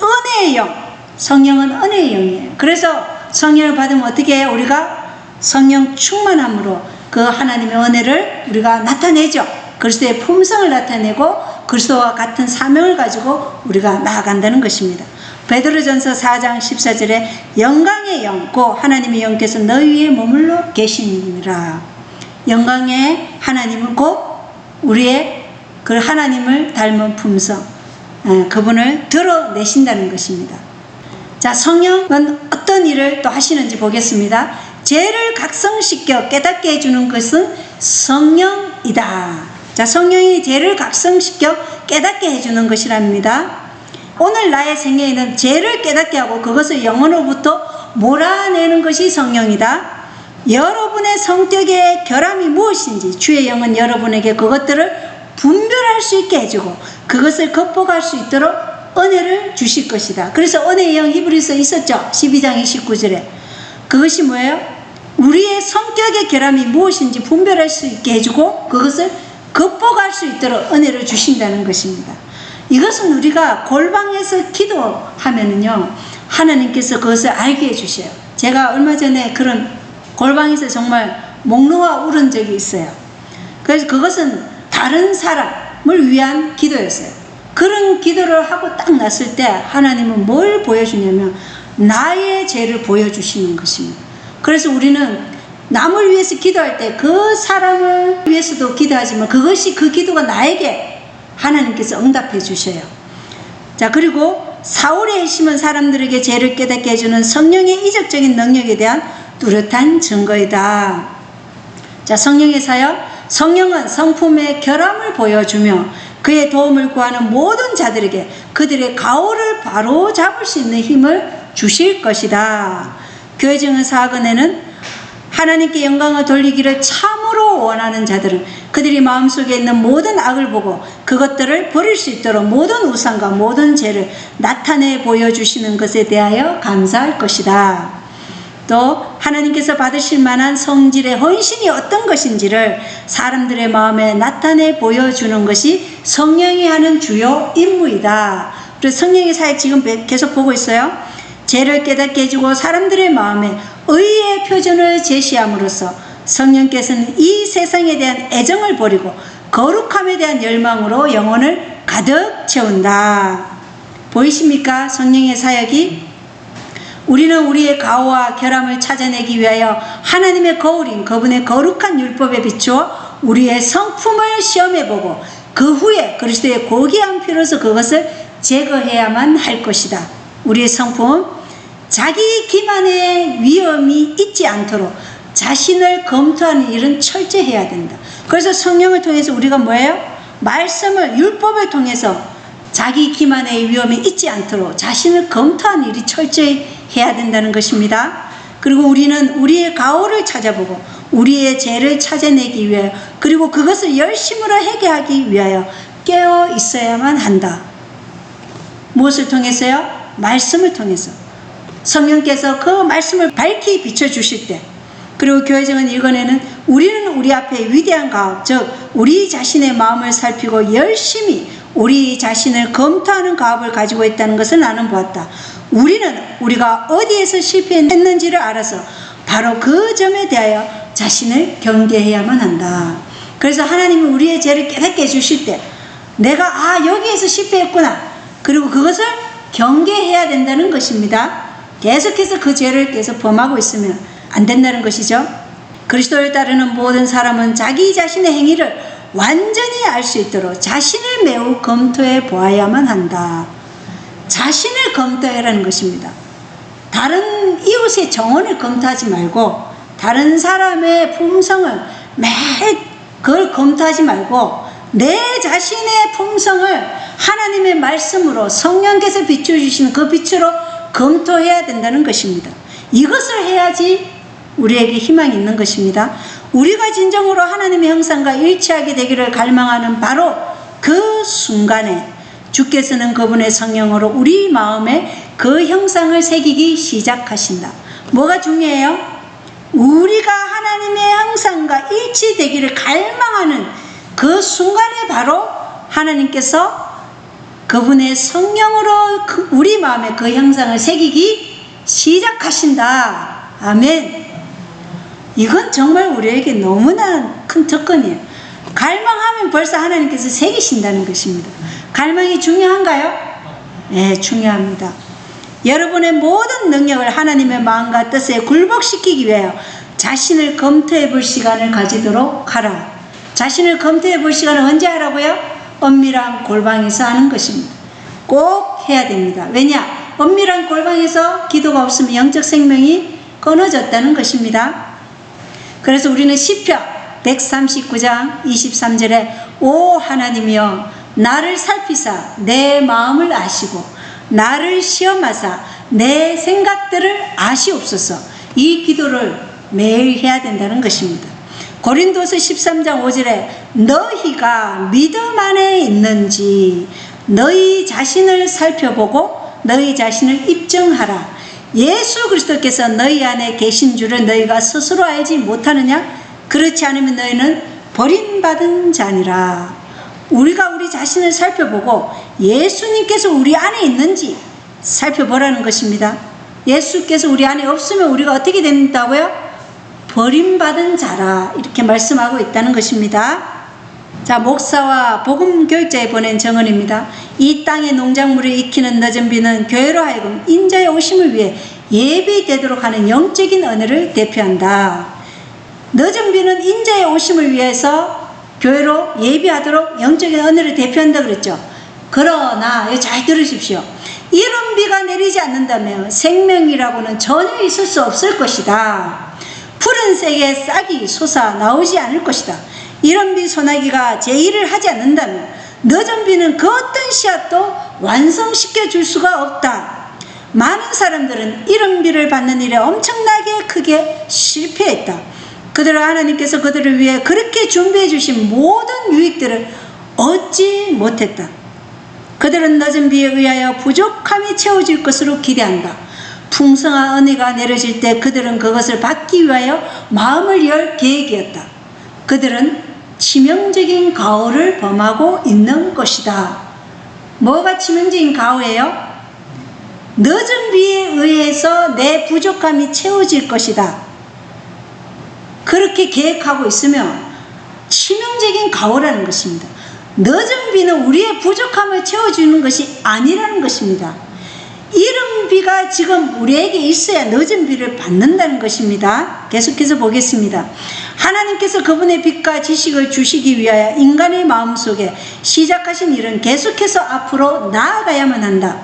Speaker 1: 은혜의 영, 성령은 은혜의 영이에요. 그래서 성령을 받으면 어떻게 해요? 우리가 성령 충만함으로 그 하나님의 은혜를 우리가 나타내죠. 그리스도의 품성을 나타내고 그리스도와 같은 사명을 가지고 우리가 나아간다는 것입니다. 베드로전서 4장 14절에 영광의 영, 곧 하나님의 영께서 너희 위에 머물러 계시니라. 영광의 하나님은 곧 우리의 그 하나님을 닮은 품성, 그분을 드러내신다는 것입니다. 자, 성령은 어떤 일을 또 하시는지 보겠습니다. 죄를 각성시켜 깨닫게 해주는 것은 성령이다. 자, 성령이 죄를 각성시켜 깨닫게 해주는 것이랍니다. 오늘 나의 생애에는 죄를 깨닫게 하고 그것을 영혼으로부터 몰아내는 것이 성령이다. 여러분의 성격의 결함이 무엇인지 주의 영은 여러분에게 그것들을 분별할 수 있게 해주고 그것을 극복할 수 있도록 은혜를 주실 것이다. 그래서 은혜의 영 히브리서 있었죠. 12장 29절에. 그것이 뭐예요? 우리의 성격의 결함이 무엇인지 분별할 수 있게 해주고 그것을 극복할 수 있도록 은혜를 주신다는 것입니다. 이것은 우리가 골방에서 기도하면은요, 하나님께서 그것을 알게 해주셔요. 제가 얼마 전에 그런 골방에서 정말 목 놓아 울은 적이 있어요. 그래서 그것은 다른 사람을 위한 기도였어요. 그런 기도를 하고 딱 났을 때 하나님은 뭘 보여주냐면 나의 죄를 보여주시는 것입니다. 그래서 우리는 남을 위해서 기도할 때 그 사람을 위해서도 기도하지만 그것이 그 기도가 나에게 하나님께서 응답해 주셔요. 자, 그리고 사울의 핵심은 사람들에게 죄를 깨닫게 해주는 성령의 이적적인 능력에 대한 뚜렷한 증거이다. 자, 성령의 사역. 성령은 성품의 결함을 보여주며 그의 도움을 구하는 모든 자들에게 그들의 가오를 바로 잡을 수 있는 힘을 주실 것이다. 교회 증언 사학원에는 하나님께 영광을 돌리기를 참으로 원하는 자들은 그들이 마음속에 있는 모든 악을 보고 그것들을 버릴 수 있도록 모든 우상과 모든 죄를 나타내 보여주시는 것에 대하여 감사할 것이다. 또 하나님께서 받으실 만한 성질의 헌신이 어떤 것인지를 사람들의 마음에 나타내 보여주는 것이 성령이 하는 주요 임무이다. 그래서 성령의 사역 지금 계속 보고 있어요. 죄를 깨닫게 해주고 사람들의 마음에 의의 표준을 제시함으로써 성령께서는 이 세상에 대한 애정을 버리고 거룩함에 대한 열망으로 영혼을 가득 채운다. 보이십니까? 성령의 사역이 우리는 우리의 가오와 결함을 찾아내기 위하여 하나님의 거울인 그분의 거룩한 율법에 비추어 우리의 성품을 시험해보고 그 후에 그리스도의 고귀한 피로서 그것을 제거해야만 할 것이다. 우리의 성품은 자기 기만의 위험이 있지 않도록 자신을 검토하는 일은 철저해야 된다. 그래서 성령을 통해서 우리가 뭐예요? 말씀을 율법을 통해서 자기 기만의 위험이 있지 않도록 자신을 검토하는 일이 철저히 해야 된다는 것입니다. 그리고 우리는 우리의 가오를 찾아보고 우리의 죄를 찾아내기 위하여 그리고 그것을 열심으로 해결하기 위하여 깨어 있어야만 한다. 무엇을 통해서요? 말씀을 통해서. 성령께서 그 말씀을 밝히 비춰주실 때 그리고 교회정은 읽어내는 우리는 우리 앞에 위대한 가업 즉 우리 자신의 마음을 살피고 열심히 우리 자신을 검토하는 가업을 가지고 있다는 것을 나는 보았다. 우리는 우리가 어디에서 실패했는지를 알아서 바로 그 점에 대하여 자신을 경계해야만 한다. 그래서 하나님은 우리의 죄를 깨닫게 해주실 때 내가 여기에서 실패했구나. 그리고 그것을 경계해야 된다는 것입니다. 계속해서 그 죄를 계속 범하고 있으면 안 된다는 것이죠. 그리스도를 따르는 모든 사람은 자기 자신의 행위를 완전히 알 수 있도록 자신을 매우 검토해 보아야만 한다. 자신을 검토해라는 것입니다. 다른 이웃의 정언을 검토하지 말고 다른 사람의 품성을 매일 그걸 검토하지 말고 내 자신의 품성을 하나님의 말씀으로 성령께서 비춰주시는 그 빛으로 검토해야 된다는 것입니다. 이것을 해야지 우리에게 희망이 있는 것입니다. 우리가 진정으로 하나님의 형상과 일치하게 되기를 갈망하는 바로 그 순간에 주께서는 그분의 성령으로 우리 마음에 그 형상을 새기기 시작하신다. 뭐가 중요해요? 우리가 하나님의 형상과 일치되기를 갈망하는 그 순간에 바로 하나님께서 그분의 성령으로 우리 마음에 그 형상을 새기기 시작하신다. 아멘. 이건 정말 우리에게 너무나 큰 특권이에요. 갈망하면 벌써 하나님께서 새기신다는 것입니다. 갈망이 중요한가요? 네, 중요합니다. 여러분의 모든 능력을 하나님의 마음과 뜻에 굴복시키기 위하여 자신을 검토해 볼 시간을 가지도록 하라. 자신을 검토해 볼 시간을 언제 하라고요? 엄밀한 골방에서 하는 것입니다. 꼭 해야 됩니다. 왜냐? 엄밀한 골방에서 기도가 없으면 영적 생명이 끊어졌다는 것입니다. 그래서 우리는 시편 139장 23절에 오 하나님이여 나를 살피사 내 마음을 아시고 나를 시험하사 내 생각들을 아시옵소서. 이 기도를 매일 해야 된다는 것입니다. 고린도서 13장 5절에 너희가 믿음 안에 있는지 너희 자신을 살펴보고 너희 자신을 입증하라. 예수 그리스도께서 너희 안에 계신 줄을 너희가 스스로 알지 못하느냐? 그렇지 않으면 너희는 버림받은 자니라. 우리가 우리 자신을 살펴보고 예수님께서 우리 안에 있는지 살펴보라는 것입니다. 예수께서 우리 안에 없으면 우리가 어떻게 된다고요? 버림받은 자라 이렇게 말씀하고 있다는 것입니다. 자, 목사와 복음교육자에 보낸 정언입니다. 이 땅의 농작물을 익히는 늦은 비는 교회로 하여금 인자의 오심을 위해 예비되도록 하는 영적인 은혜를 대표한다. 늦은 비는 인자의 오심을 위해서 교회로 예비하도록 영적인 은혜를 대표한다 그랬죠. 그러나 잘 들으십시오. 이런 비가 내리지 않는다면 생명이라고는 전혀 있을 수 없을 것이다. 푸른색의 싹이 솟아 나오지 않을 것이다. 이런 비 소나기가 제 일을 하지 않는다면 늦은 비는 그 어떤 씨앗도 완성시켜 줄 수가 없다. 많은 사람들은 이런 비를 받는 일에 엄청나게 크게 실패했다. 그들은 하나님께서 그들을 위해 그렇게 준비해 주신 모든 유익들을 얻지 못했다. 그들은 늦은 비에 의하여 부족함이 채워질 것으로 기대한다. 풍성한 은혜가 내려질 때 그들은 그것을 받기 위하여 마음을 열 계획이었다. 그들은 치명적인 가호를 범하고 있는 것이다. 뭐가 치명적인 가호예요? 늦은 비에 의해서 내 부족함이 채워질 것이다. 그렇게 계획하고 있으면 치명적인 가호라는 것입니다. 늦은 비는 우리의 부족함을 채워주는 것이 아니라는 것입니다. 이른 비가 지금 우리에게 있어야 늦은 비를 받는다는 것입니다. 계속해서 보겠습니다. 하나님께서 그분의 빛과 지식을 주시기 위하여 인간의 마음속에 시작하신 일은 계속해서 앞으로 나아가야만 한다.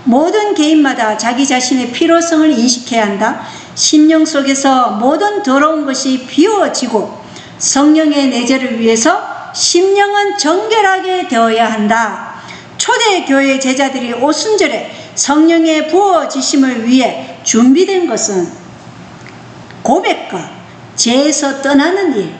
Speaker 1: 모든 개인마다 자기 자신의 필요성을 인식해야 한다. 심령 속에서 모든 더러운 것이 비워지고 성령의 내재를 위해서 심령은 정결하게 되어야 한다. 초대 교회 제자들이 오순절에 성령의 부어지심을 위해 준비된 것은 고백과 죄에서 떠나는 일,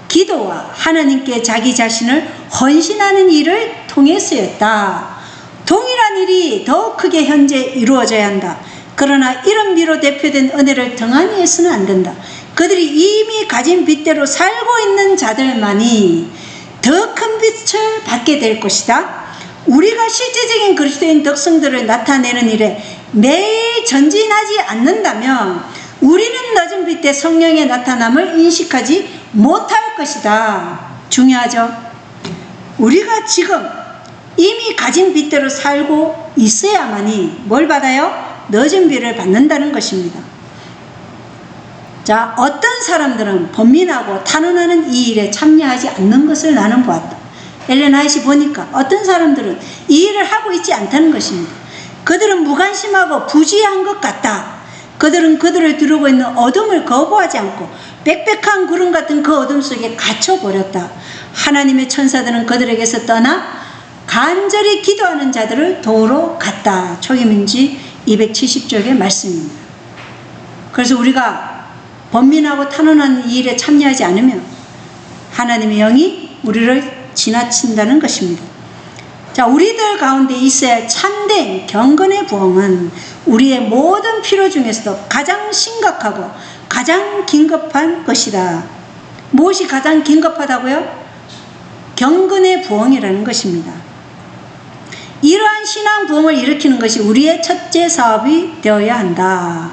Speaker 1: 기도와 하나님께 자기 자신을 헌신하는 일을 통해서였다. 동일한 일이 더 크게 현재 이루어져야 한다. 그러나 이런 비로 대표된 은혜를 등한히 해서는 안 된다. 그들이 이미 가진 빛대로 살고 있는 자들만이 더 큰 빛을 받게 될 것이다. 우리가 실제적인 그리스도인 특성들을 나타내는 일에 매일 전진하지 않는다면 우리는 늦은 빛 때 성령의 나타남을 인식하지 못할 것이다. 중요하죠? 우리가 지금 이미 가진 빛대로 살고 있어야만이 뭘 받아요? 늦은 비를 받는다는 것입니다. 자, 어떤 사람들은 번민하고 탄원하는 이 일에 참여하지 않는 것을 나는 보았다. 엘렌 화이트 보니까 어떤 사람들은 이 일을 하고 있지 않다는 것입니다. 그들은 무관심하고 부주의한 것 같다. 그들은 그들을 두르고 있는 어둠을 거부하지 않고 빽빽한 구름 같은 그 어둠 속에 갇혀버렸다. 하나님의 천사들은 그들에게서 떠나 간절히 기도하는 자들을 도우러 갔다. 초기문지 270쪽의 말씀입니다. 그래서 우리가 번민하고 탄원하는 이 일에 참여하지 않으면 하나님의 영이 우리를 지나친다는 것입니다. 자, 우리들 가운데 있어야 할 참된 경건의 부흥은 우리의 모든 필요 중에서도 가장 심각하고 가장 긴급한 것이다. 무엇이 가장 긴급하다고요? 경건의 부흥이라는 것입니다. 이러한 신앙 부흥을 일으키는 것이 우리의 첫째 사업이 되어야 한다.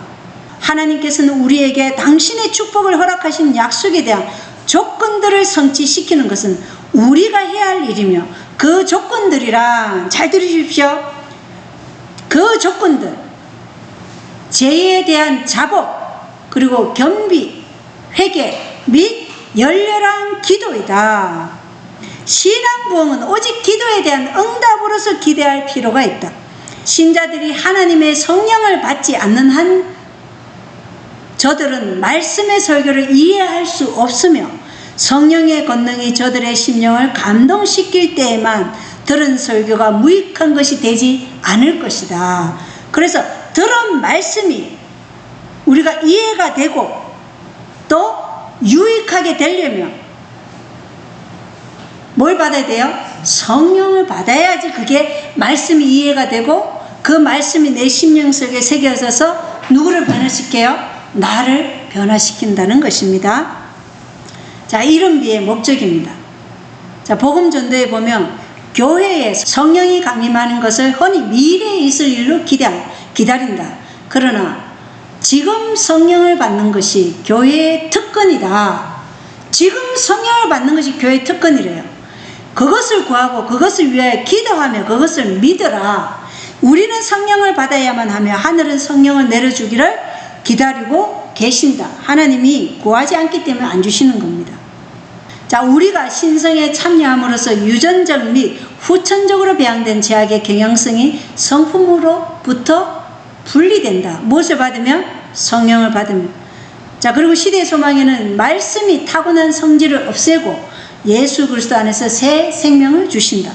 Speaker 1: 하나님께서는 우리에게 당신의 축복을 허락하신 약속에 대한 조건들을 성취시키는 것은 우리가 해야 할 일이며 그 조건들이란 잘 들으십시오. 그 조건들 죄에 대한 자복 그리고 겸비, 회개 및 열렬한 기도이다. 신앙 부흥은 오직 기도에 대한 응답으로서 기대할 필요가 있다. 신자들이 하나님의 성령을 받지 않는 한 저들은 말씀의 설교를 이해할 수 없으며 성령의 권능이 저들의 심령을 감동시킬 때에만 들은 설교가 무익한 것이 되지 않을 것이다. 그래서 들은 말씀이 우리가 이해가 되고 또 유익하게 되려면 뭘 받아야 돼요? 성령을 받아야지 그게 말씀이 이해가 되고 그 말씀이 내 심령 속에 새겨져서 누구를 변화시켜요? 나를 변화시킨다는 것입니다. 자, 이른비의 목적입니다. 자, 복음 전도에 보면 교회에 성령이 강림하는 것을 흔히 미래에 있을 일로 기다린다. 그러나 지금 성령을 받는 것이 교회의 특권이다. 지금 성령을 받는 것이 교회의 특권이래요. 그것을 구하고 그것을 위하여 기도하며 그것을 믿어라. 우리는 성령을 받아야만 하며 하늘은 성령을 내려주기를 기다리고 계신다. 하나님이 구하지 않기 때문에 안 주시는 겁니다. 자, 우리가 신성에 참여함으로써 유전적 및 후천적으로 배양된 제약의 경향성이 성품으로부터 분리된다. 무엇을 받으면? 성령을 받으면. 자, 그리고 시대의 소망에는 말씀이 타고난 성질을 없애고 예수 그리스도 안에서 새 생명을 주신다.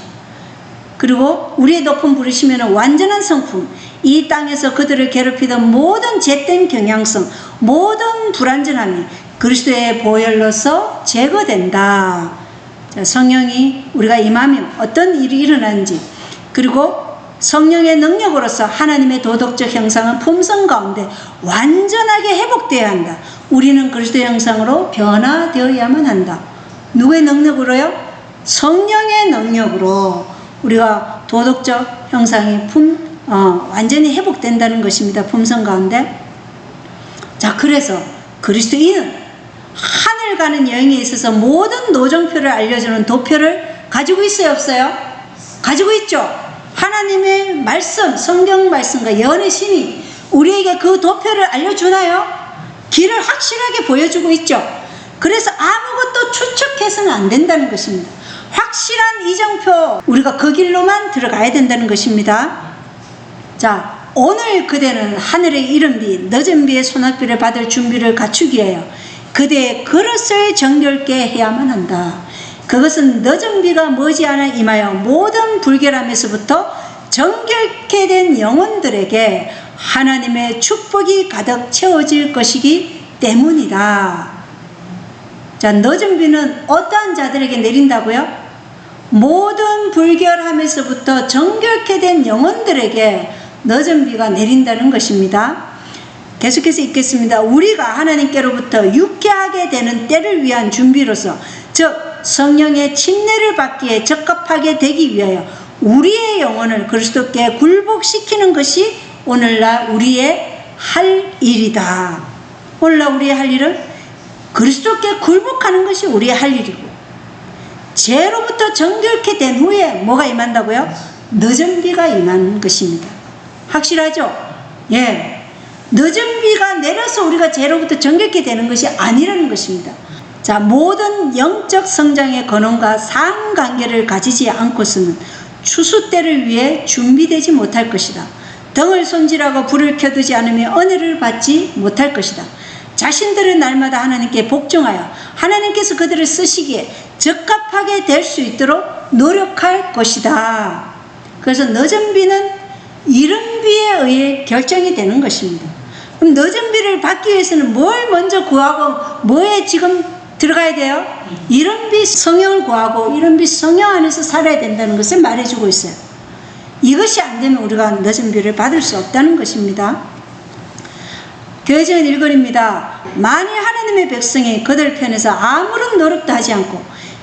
Speaker 1: 그리고 우리의 높은 부르심에는 완전한 성품, 이 땅에서 그들을 괴롭히던 모든 죄된 경향성, 모든 불완전함이 그리스도의 보혈로서 제거된다. 자, 성령이 우리가 임하면 어떤 일이 일어나는지, 그리고 성령의 능력으로서 하나님의 도덕적 형상은 품성 가운데 완전하게 회복되어야 한다. 우리는 그리스도의 형상으로 변화되어야만 한다. 누구의 능력으로요? 성령의 능력으로 우리가 도덕적 형상이 완전히 회복된다는 것입니다. 품성 가운데. 자, 그래서 그리스도인은 하늘 가는 여행에 있어서 모든 노정표를 알려주는 도표를 가지고 있어요, 없어요? 가지고 있죠. 하나님의 말씀, 성경 말씀과 예언의 신이 우리에게 그 도표를 알려주나요? 길을 확실하게 보여주고 있죠. 그래서 아무것도 추측해서는 안 된다는 것입니다. 확실한 이정표, 우리가 그 길로만 들어가야 된다는 것입니다. 자, 오늘 그대는 하늘의 이른 비, 늦은 비의 소낙비를 받을 준비를 갖추기 위하여 그대의 그릇을 정결케 해야만 한다. 그것은 늦은 비가 머지않아 임하여 모든 불결함에서부터 정결케 된 영혼들에게 하나님의 축복이 가득 채워질 것이기 때문이다. 자, 늦은 비는 어떠한 자들에게 내린다고요? 모든 불결함에서부터 정결케 된 영혼들에게 늦은 비가 내린다는 것입니다. 계속해서 읽겠습니다. 우리가 하나님께로부터 유쾌하게 되는 때를 위한 준비로서, 즉 성령의 침례를 받기에 적합하게 되기 위하여 우리의 영혼을 그리스도께 굴복시키는 것이 오늘날 우리의 할 일이다. 오늘날 우리의 할 일은 그리스도께 굴복하는 것이 우리의 할 일이고, 죄로부터 정결케 된 후에 뭐가 임한다고요? 늦은 비가 임하는 것입니다. 확실하죠? 예. 늦은 비가 내려서 우리가 죄로부터 정결케 되는 것이 아니라는 것입니다. 자, 모든 영적 성장의 근원과 상관계를 가지지 않고서는 추수 때를 위해 준비되지 못할 것이다. 등을 손질하고 불을 켜두지 않으면 은혜를 받지 못할 것이다. 자신들은 날마다 하나님께 복종하여 하나님께서 그들을 쓰시기에 적합하게 될 수 있도록 노력할 것이다. 그래서 늦은 비는 이른 비에 의해 결정이 되는 것입니다. 그럼 늦은 비를 받기 위해서는 뭘 먼저 구하고 뭐에 지금 들어가야 돼요? 이른 비 성령을 구하고 이른 비 성령 안에서 살아야 된다는 것을 말해주고 있어요. 이것이 안 되면 우리가 늦은 비를 받을 수 없다는 것입니다. 교회적인 일권입니다. 만일 하나님의 백성이 그들 편에서 아무런 노력도 하지 않고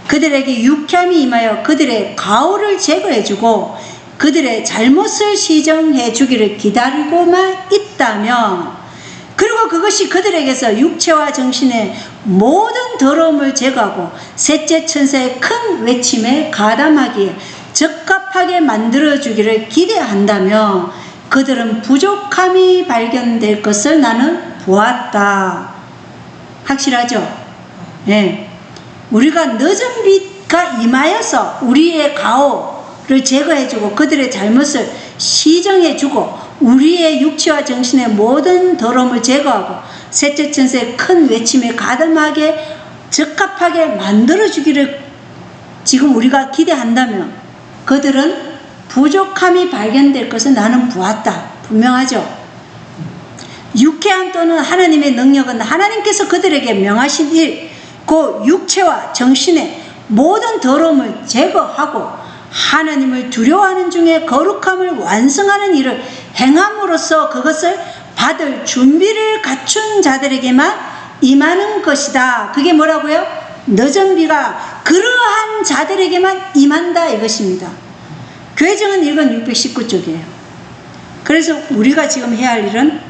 Speaker 1: 그들에게 유쾌함이 임하여 그들의 가오를 제거해주고 그들의 잘못을 시정해 주기를 기다리고만 있다면, 그리고 그것이 그들에게서 육체와 정신의 모든 더러움을 제거하고 셋째 천사의 큰 외침에 가담하기에 적합하게 만들어주기를 기대한다면 그들은 부족함이 발견될 것을 나는 보았다. 확실하죠? 예. 우리가 늦은 비가 임하여서 우리의 가오를 제거해주고 그들의 잘못을 시정해주고 우리의 육체와 정신의 모든 더러움을 제거하고 셋째 천사의 큰 외침에 가담하게 적합하게 만들어주기를 지금 우리가 기대한다면 그들은 부족함이 발견될 것을 나는 보았다. 분명하죠. 유쾌함 또는 하나님의 능력은 하나님께서 그들에게 명하신 일, 그 육체와 정신의 모든 더러움을 제거하고 하나님을 두려워하는 중에 거룩함을 완성하는 일을 행함으로써 그것을 받을 준비를 갖춘 자들에게만 임하는 것이다. 그게 뭐라고요? 늦은 비가 그러한 자들에게만 임한다 이것입니다. 교회정은 1권 619쪽이에요. 그래서 우리가 지금 해야 할 일은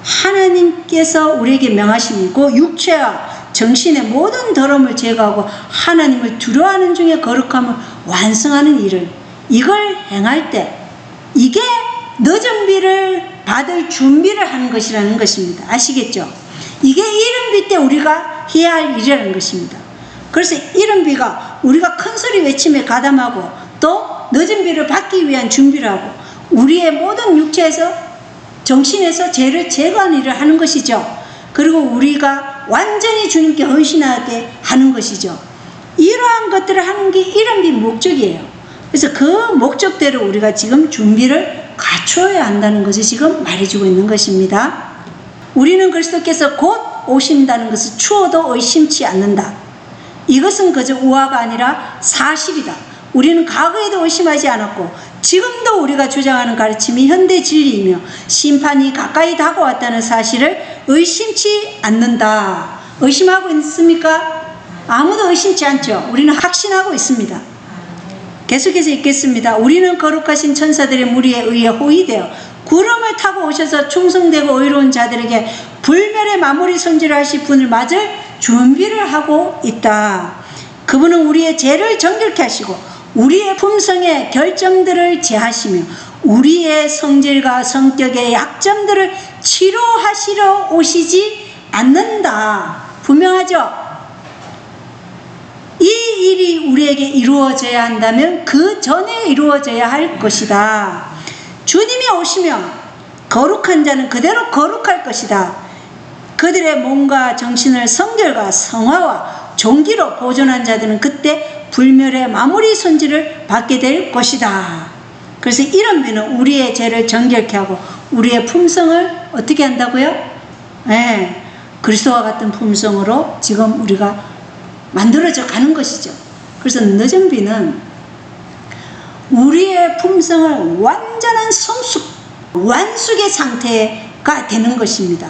Speaker 1: 하나님께서 우리에게 명하신 일고 육체와 정신의 모든 더러움을 제거하고 하나님을 두려워하는 중에 거룩함을 완성하는 일을 이걸 행할 때 이게 늦은 비를 받을 준비를 하는 것이라는 것입니다. 아시겠죠? 이게 이른 비 때 우리가 해야 할 일이라는 것입니다. 그래서 이른 비가 우리가 큰 소리 외침에 가담하고 또 늦은 비를 받기 위한 준비를 하고 우리의 모든 육체에서 정신에서 죄를 제거하는 일을 하는 것이죠. 그리고 우리가 완전히 주님께 헌신하게 하는 것이죠. 이러한 것들을 하는 게 이른 비 목적이에요. 그래서 그 목적대로 우리가 지금 준비를 갖춰야 한다는 것을 지금 말해주고 있는 것입니다. 우리는 그리스도께서 곧 오신다는 것을 추워도 의심치 않는다. 이것은 그저 우화가 아니라 사실이다. 우리는 과거에도 의심하지 않았고 지금도 우리가 주장하는 가르침이 현대 진리이며 심판이 가까이 다가왔다는 사실을 의심치 않는다. 의심하고 있습니까? 아무도 의심치 않죠. 우리는 확신하고 있습니다. 계속해서 읽겠습니다. 우리는 거룩하신 천사들의 무리에 의해 호위되어 구름을 타고 오셔서 충성되고 의로운 자들에게 불멸의 마무리 손질을 하실 분을 맞을 준비를 하고 있다. 그분은 우리의 죄를 정결케 하시고 우리의 품성의 결점들을 제하시며 우리의 성질과 성격의 약점들을 치료하시러 오시지 않는다. 분명하죠? 이 일이 우리에게 이루어져야 한다면 그 전에 이루어져야 할 것이다. 주님이 오시면 거룩한 자는 그대로 거룩할 것이다. 그들의 몸과 정신을 성결과 성화와 종기로 보존한 자들은 그때 불멸의 마무리 손질을 받게 될 것이다. 그래서 이런 비는 우리의 죄를 정결케 하고 우리의 품성을 어떻게 한다고요? 네, 그리스도와 같은 품성으로 지금 우리가 만들어져 가는 것이죠. 그래서 늦은 비는 우리의 품성을 완전한 성숙, 완숙의 상태가 되는 것입니다.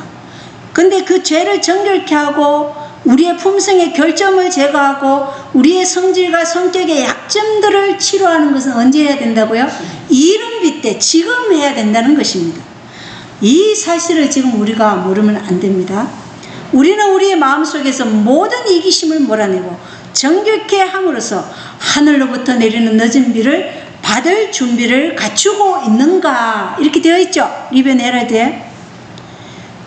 Speaker 1: 근데 그 죄를 정결케 하고 우리의 품성의 결점을 제거하고 우리의 성질과 성격의 약점들을 치료하는 것은 언제 해야 된다고요? 이른 비 때 지금 해야 된다는 것입니다. 이 사실을 지금 우리가 모르면 안 됩니다. 우리는 우리의 마음속에서 모든 이기심을 몰아내고 정결케 함으로써 하늘로부터 내리는 늦은 비를 받을 준비를 갖추고 있는가 이렇게 되어 있죠. 리벤 헤럴드에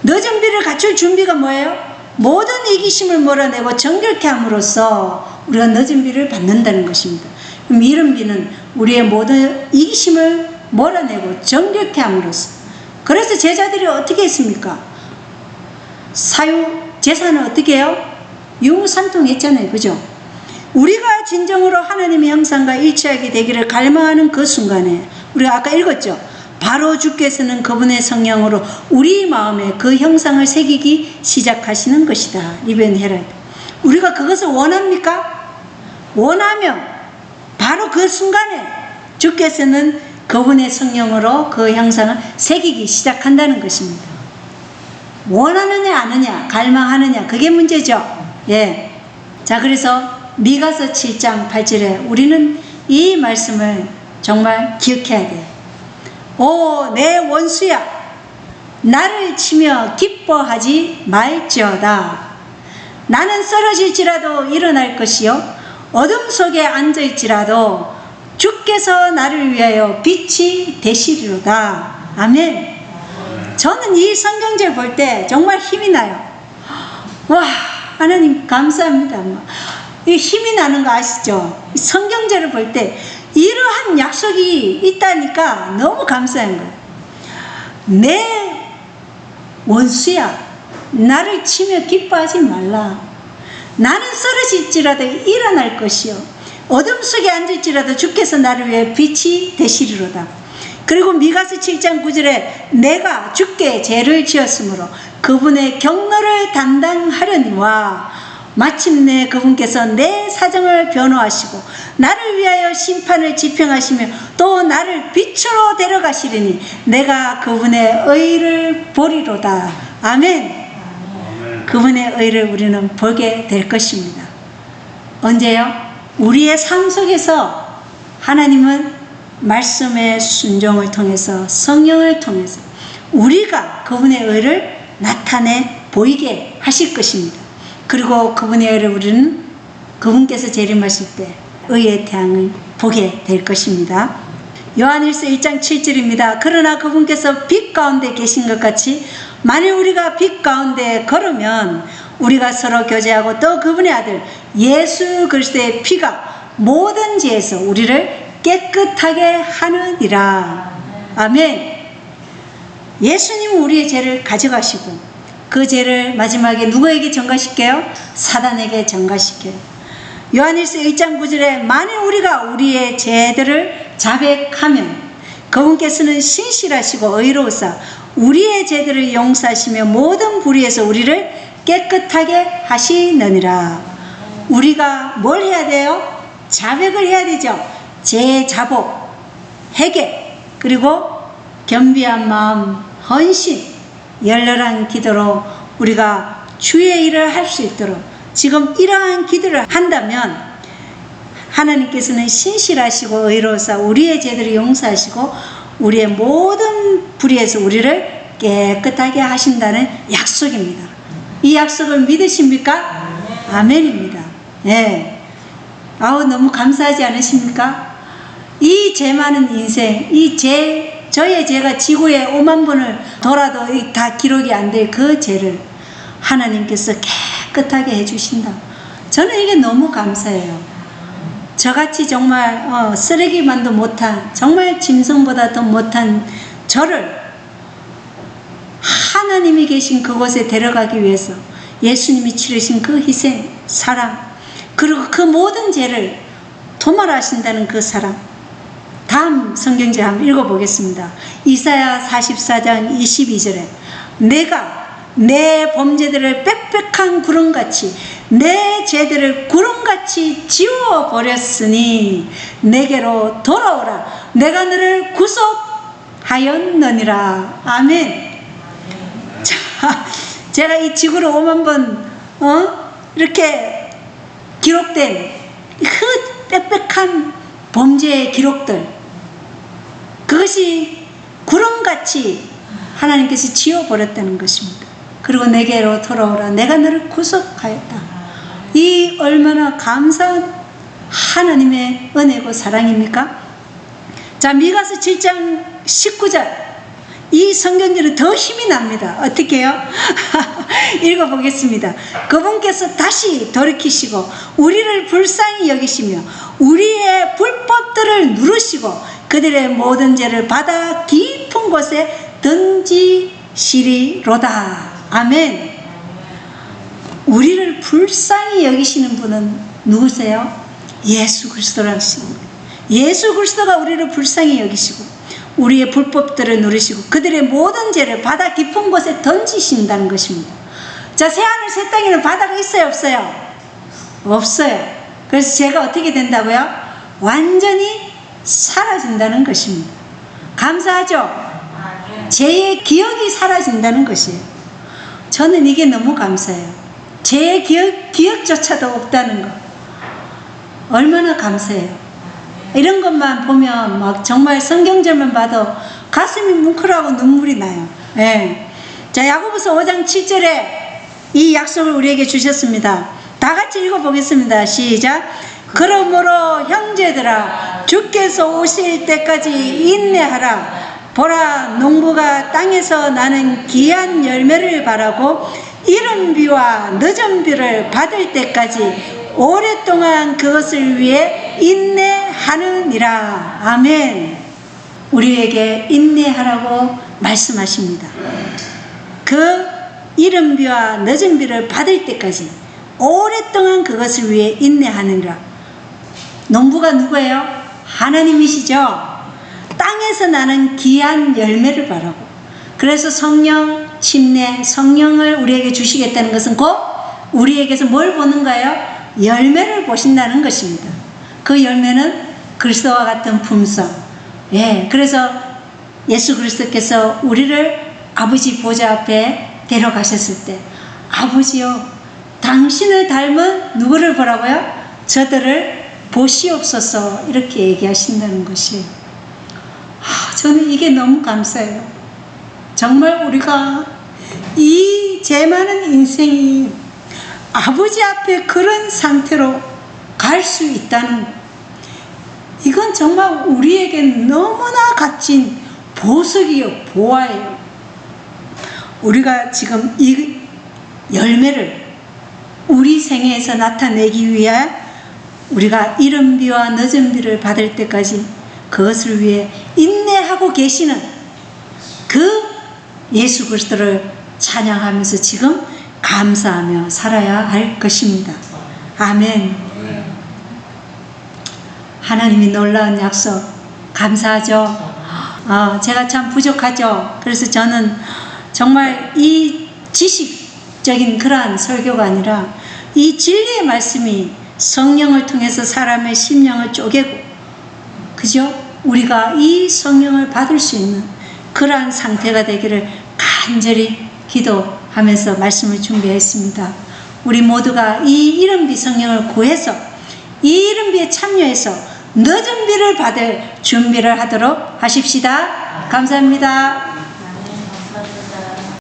Speaker 1: 늦은 비를 갖출 준비가 뭐예요? 모든 이기심을 몰아내고 정결케 함으로써 우리가 늦은 비를 받는다는 것입니다. 그럼 이른 비는 우리의 모든 이기심을 몰아내고 정결케 함으로써 그래서 제자들이 어떻게 했습니까? 사유 제사는 어떻게 해요? 유무산통했잖아요. 그죠? 우리가 진정으로 하나님의 형상과 일치하게 되기를 갈망하는 그 순간에 우리가 아까 읽었죠. 바로 주께서는 그분의 성령으로 우리 마음에 그 형상을 새기기 시작하시는 것이다. 리벤 헤럴드. 우리가 그것을 원합니까? 원하면 바로 그 순간에 주께서는 그분의 성령으로 그 형상을 새기기 시작한다는 것입니다. 원하느냐 아느냐 갈망하느냐 그게 문제죠. 예. 자, 그래서 미가서 7장 8절에 우리는 이 말씀을 정말 기억해야 돼. 오, 내 원수야, 나를 치며 기뻐하지 말지어다. 나는 쓰러질지라도 일어날 것이요 어둠 속에 앉아있지라도 주께서 나를 위하여 빛이 되시리로다. 아멘. 저는 이 성경절 볼 때 정말 힘이 나요. 와, 하나님 감사합니다. 이 힘이 나는 거 아시죠? 성경절을 볼 때 이러한 약속이 있다니까 너무 감사한 거예요. 내 원수야, 나를 치며 기뻐하지 말라. 나는 쓰러질지라도 일어날 것이요, 어둠 속에 앉을지라도 주께서 나를 위해 빛이 되시리로다. 그리고 미가서 7장 9절에 내가 주께 죄를 지었으므로 그분의 경로를 담당하려니와 마침내 그분께서 내 사정을 변호하시고 나를 위하여 심판을 집행하시며 또 나를 빛으로 데려가시리니 내가 그분의 의를 보리로다. 아멘. 그분의 의를 우리는 보게 될 것입니다. 언제요? 우리의 삶 속에서 하나님은 말씀의 순종을 통해서, 성령을 통해서 우리가 그분의 의를 나타내 보이게 하실 것입니다. 그리고 그분의 의를 우리는 그분께서 재림하실 때 의의 태양을 보게 될 것입니다. 요한일서 1장 7절입니다. 그러나 그분께서 빛 가운데 계신 것 같이 만일 우리가 빛 가운데 걸으면 우리가 서로 교제하고 또 그분의 아들 예수 그리스도의 피가 모든 죄에서 우리를 깨끗하게 하느니라. 아멘. 예수님은 우리의 죄를 가져가시고 그 죄를 마지막에 누구에게 전가시켜요? 사단에게 전가시켜요. 요한일서 1장 9절에 만일 우리가 우리의 죄들을 자백하면 그분께서는 신실하시고 의로우사 우리의 죄들을 용서하시며 모든 불의에서 우리를 깨끗하게 하시느니라. 우리가 뭘 해야 돼요? 자백을 해야 되죠. 죄 자복, 회개, 그리고 겸비한 마음, 헌신, 열렬한 기도로 우리가 주의 일을 할 수 있도록 지금 이러한 기도를 한다면 하나님께서는 신실하시고 의로우사 우리의 죄들을 용서하시고 우리의 모든 불의에서 우리를 깨끗하게 하신다는 약속입니다. 이 약속을 믿으십니까? 아멘입니다. 네. 아우, 너무 감사하지 않으십니까? 이 죄 많은 인생, 저의 죄가 지구에 5만 번을 돌아도 다 기록이 안 될 그 죄를 하나님께서 깨끗하게 해주신다. 저는 이게 너무 감사해요. 저같이 정말 쓰레기만도 못한, 정말 짐승보다 더 못한 저를 하나님이 계신 그곳에 데려가기 위해서 예수님이 치르신 그 희생, 사랑, 그리고 그 모든 죄를 도말하신다는 그 사랑. 다음 성경제 한번 읽어보겠습니다. 이사야 44장 22절에 내가 내 범죄들을 빽빽한 구름같이 내 죄들을 구름같이 지워버렸으니 내게로 돌아오라. 내가 너를 구속하였느니라. 아멘. 자, 제가 이 지구로 5만 번 이렇게 기록된 그 빽빽한 범죄의 기록들, 그것이 구름같이 하나님께서 지워버렸다는 것입니다. 그리고 내게로 돌아오라. 내가 너를 구속하였다. 이 얼마나 감사한 하나님의 은혜고 사랑입니까? 자, 미가서 7장 19절. 이 성경들은 더 힘이 납니다. 어떻게 해요? 읽어보겠습니다. 그분께서 다시 돌이키시고 우리를 불쌍히 여기시며 우리의 불법들을 누르시고 그들의 모든 죄를 바다 깊은 곳에 던지시리로다. 아멘. 우리를 불쌍히 여기시는 분은 누구세요? 예수 그리스도라는 것입니다. 예수 그리스도가 우리를 불쌍히 여기시고 우리의 불법들을 누르시고 그들의 모든 죄를 바다 깊은 곳에 던지신다는 것입니다. 자, 새하늘 새 땅에는 바다가 있어요, 없어요? 없어요. 그래서 죄가 어떻게 된다고요? 완전히 사라진다는 것입니다. 감사하죠? 죄의 기억이 사라진다는 것이에요. 저는 이게 너무 감사해요. 죄의 기억조차도 없다는 것. 얼마나 감사해요. 이런 것만 보면 막 정말 성경절만 봐도 가슴이 뭉클하고 눈물이 나요. 네. 자, 야고보서 5장 7절에 이 약속을 우리에게 주셨습니다. 다 같이 읽어보겠습니다. 시작. 그러므로 형제들아 주께서 오실 때까지 인내하라. 보라, 농부가 땅에서 나는 귀한 열매를 바라고 이른 비와 늦은 비를 받을 때까지 오랫동안 그것을 위해 인내하느니라. 하느니라. 아멘. 우리에게 인내하라고 말씀하십니다. 그 이른 비와 늦은 비를 받을 때까지 오랫동안 그것을 위해 인내하느니라. 농부가 누구예요? 하나님이시죠. 땅에서 나는 귀한 열매를 바라고, 그래서 성령, 침례, 성령을 우리에게 주시겠다는 것은 곧 우리에게서 뭘 보는가요? 열매를 보신다는 것입니다. 그 열매는 그리스도와 같은 품성. 예, 그래서 예수 그리스도께서 우리를 아버지 보좌 앞에 데려가셨을 때, 아버지요, 당신을 닮은 누구를 보라고요? 저들을 보시옵소서, 이렇게 얘기하신다는 것이에요. 저는 이게 너무 감사해요. 정말 우리가 이 죄 많은 인생이 아버지 앞에 그런 상태로 갈 수 있다는 것, 이건 정말 우리에게 너무나 값진 보석이요, 보화예요. 우리가 지금 이 열매를 우리 생애에서 나타내기 위해 우리가 이른 비와 늦은 비를 받을 때까지 그것을 위해 인내하고 계시는 그 예수 그리스도를 찬양하면서 지금 감사하며 살아야 할 것입니다. 아멘. 하나님이 놀라운 약속, 감사하죠. 제가 참 부족하죠. 그래서 저는 정말 이 지식적인 그러한 설교가 아니라 이 진리의 말씀이 성령을 통해서 사람의 심령을 쪼개고, 그죠? 우리가 이 성령을 받을 수 있는 그러한 상태가 되기를 간절히 기도하면서 말씀을 준비했습니다. 우리 모두가 이 이른비 성령을 구해서 이 이른비에 참여해서 늦은 비를 받을 준비를 하도록 하십시다. 감사합니다.